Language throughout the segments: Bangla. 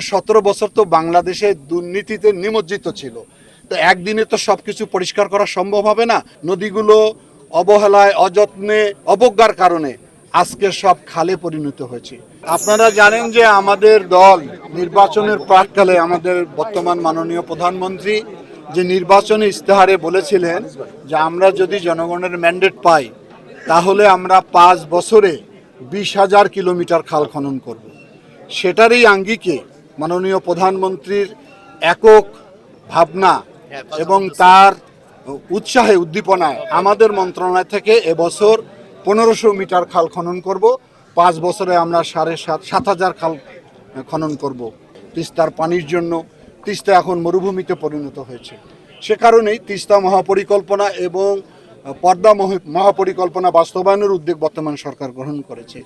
17 বছর তো বাংলাদেশে দুর্নীতিতে নিমজ্জিত ছিল। তো একদিনে তো সবকিছু পরিষ্কার করা সম্ভব হবে না। নদীগুলো অবহেলায়, অযত্নে, অবজ্ঞার কারণে আজকে সব খালে পরিণত হয়েছে। আপনারা জানেন যে আমাদের দল নির্বাচনের প্রাককালে আমাদের বর্তমান মাননীয় প্রধানমন্ত্রী যে নির্বাচনী ইস্তেহারে বলেছিলেন যে আমরা যদি জনগণের ম্যান্ডেট পাই তাহলে আমরা 5 বছরে 20,000 কিলোমিটার খাল খনন করব। সেটারই আঙ্গিকে মাননীয় প্রধানমন্ত্রীর একক ভাবনা এবং তার উৎসাহে উদ্দীপনায় আমাদের মন্ত্রণালয় থেকে এবছর 1500 মিটার খাল খনন করব। 5 বছরে আমরা 7,500 খাল খনন করব তিস্তার পানির জন্য। তিস্তা এখন মরুভূমিতে পরিণত হয়েছে। সে কারণেই তিস্তা মহাপরিকল্পনা এবং পদ্মা মহাপরিকল্পনা বাস্তবায়নের উদ্যোগ বর্তমান সরকার গ্রহণ করেছে।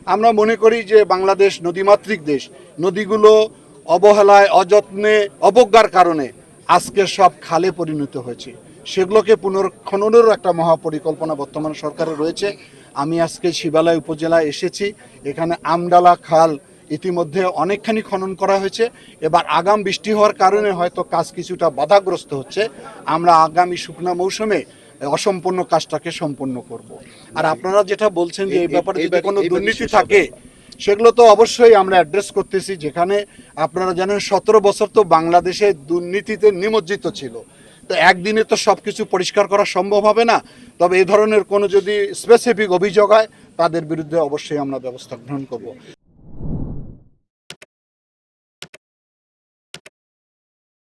আমরা মনে করি যে বাংলাদেশ নদীমাতৃক দেশ, নদীগুলো অবহেলায়, অযত্নে, অবজ্ঞার কারণে আজকে সব খালে পরিণত হয়েছে। সেগুলোকে পুনর্খননেরও একটা মহাপরিকল্পনা বর্তমান সরকারের রয়েছে। আমি আজকে শিবালয় উপজেলায় এসেছি। এখানে আমডালা খাল ইতিমধ্যে অনেকখানি খনন করা হয়েছে। এবার আগাম বৃষ্টি হওয়ার কারণে হয়তো কাজ কিছুটা বাধাগ্রস্ত হচ্ছে। আমরা আগামী শুকনা মৌসুমে অসম্পূর্ণ কাজটাকে সম্পন্ন করব। আর আপনারা যেটা বলছেন যে এই ব্যাপারে যদি কোনো দুর্নীতি থাকে সেগুলো তো অবশ্যই আমরা অ্যাড্রেস করতেছি। যেখানে আপনারা জানেন 17 বছর তো বাংলাদেশে দুর্নীতিতে নিমজ্জিত ছিল। তো একদিনে তো সব কিছু পরিষ্কার করা সম্ভব হবে না। তবে এই ধরনের কোনো যদি স্পেসিফিক অভিযোগ হয় তাদের বিরুদ্ধে অবশ্যই আমরা ব্যবস্থা গ্রহণ করব।